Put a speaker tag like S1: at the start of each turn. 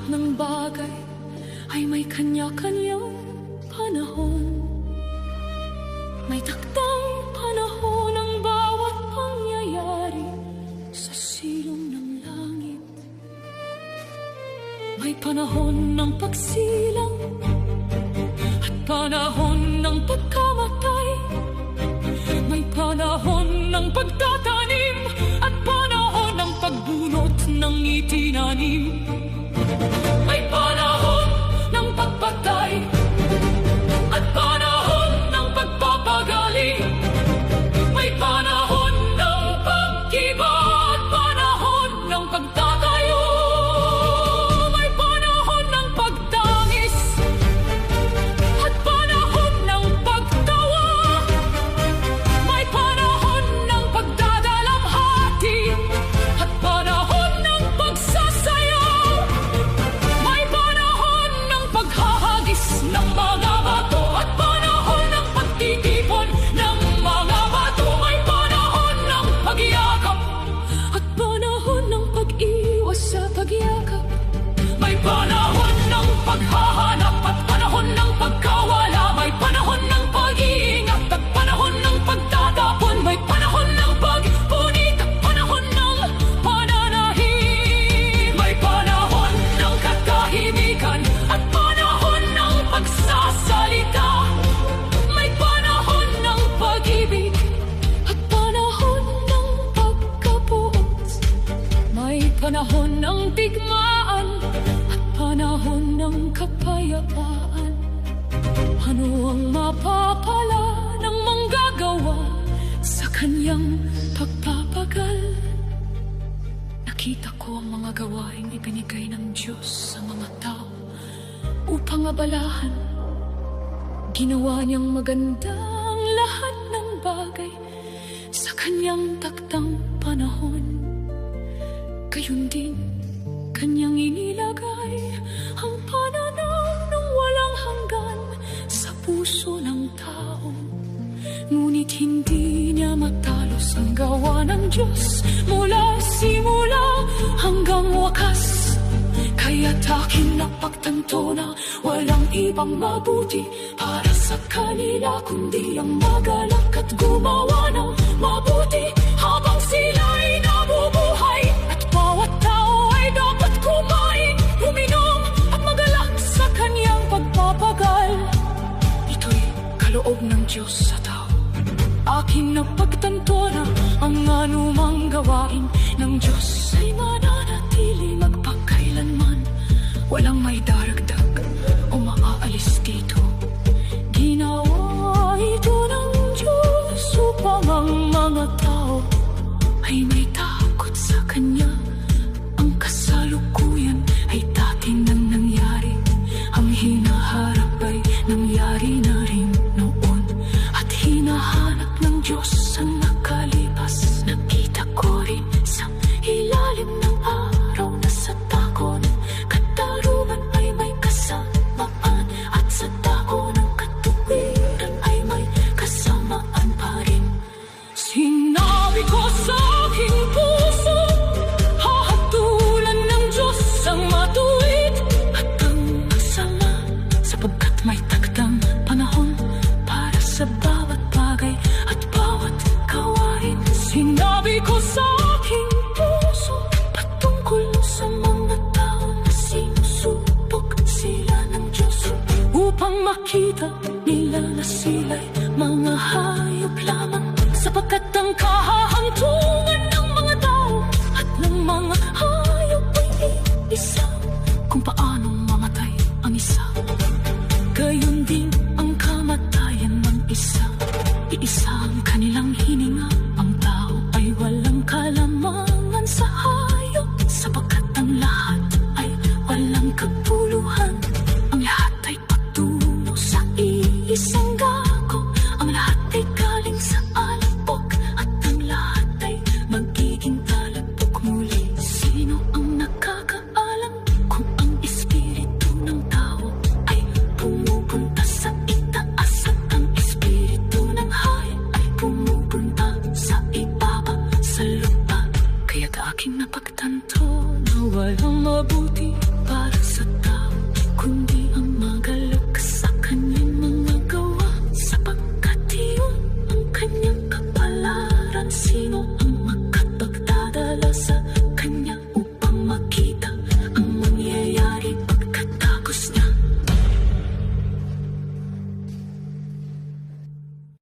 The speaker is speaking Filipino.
S1: ng bagay ay may kanya-kanyang panahon. May takdang panahon ang bawat pangyayari sa silong ng langit. May panahon ng pagsilang at panahon ng pagkamatay. May panahon ng pagtatanim at panahon ng pagbunot ng itinanim. May panahon ng pagpatay at panahon ng pagpapagaling. May panahon ng pagkiba at panahon ng pagtatayo. May panahon ng pagtangis at panahon ng pagtawa. May panahon ng pagdadalamhati at panahon ng pagsasayaw. May panahon ng paghahagis ng mga bato at panahon ng pagtitipon ng mga bato. May panahon ng pagyakap at panahon ng pag-iwas sa pagyakap. May panahon ng paghahanap at panahon ng pagkawala. May panahon ng pag-iingat at panahon ng pagtatapon. May panahon ng pag-punit at panahon ng pananahim. May panahon ng katahimikan at panahon ng pagsasalita. May panahon ng pag-ibig at panahon ng pagkapuot. May panahon ng digmaan at panahon ng kapayapaan. Ano ang mapapala ng manggagawa sa kanyang pagpapagal? Nakita ko ang mga gawaing ibinigay ng Diyos sa mga tao upang abalahan. Ginawa niyang maganda ang lahat ng bagay sa kanyang taktang panahon. Gayon din, kanyang inilagay ang pananaw ng walang hanggan sa puso ng tao. Ngunit hindi niya matalos ang gawa ng Diyos mula simula hanggang wakas. Kaya't akin napagtanto na walang ibang mabuti para sa kanila kundi ang magalak at gumawa ng mabuti habang sila'y nabubuhay. At bawat tao ay dapat kumain, uminom at magalak sa kanyang pagpapagal. Ito'y kaloob ng Diyos sa tao. Akin napagtanto na ang anumang gawain ng Diyos ay mananatili magpakailanman. Walang may daragdag o maaalis dito. Ginawa ito ng Diyos upang ang mga tao ay may takot sa Kanya. Ang kasalukuyan ay dati nang nangyari. Ang hinaharap ay nangyari na rin noon. At hinahanap ng Diyos ang nakalipas. Nakita ko rin sa ilalim ng araw na sa tako ng katarungan ay may kasamaan. At sa tako ng katuwiran ay may kasamaan pa rin. Sinabi ko sa aking puso, hahatulan ng Diyos ang matuwid at ang masama, sapagkat may takdang panahon para sa bawat bagay at bawat gawain. Sinabi ko sa aking puso patungkol sa mga tao na sinusubok sila ng Diyos upang makita nila na sila'y mga hayop lamang, sapagkat ang kahahantungan ng mga tao at ng mga hayop ay iisa. Kung paano mamatay ang isa, gayon din ang kamatayan ng isa. Iisa ang kanilang hininga. Ang tao ay walang kalamangan sa hayop, sapagkat ang lahat ay walang kapuluhan. Ang lahat ay patungo sa iisang gago. Ang lahat ay galing sa alapok at ang lahat ay magiging talapok muli. Sino ang nakakaalam kung ang espiritu ng tao ay pumupunta sa itaas at ang espiritu ng hayop ay pumupunta sa ibaba sa lupa? Kaya't aking napagtanto na walang mabuti para sa sa tao, kundi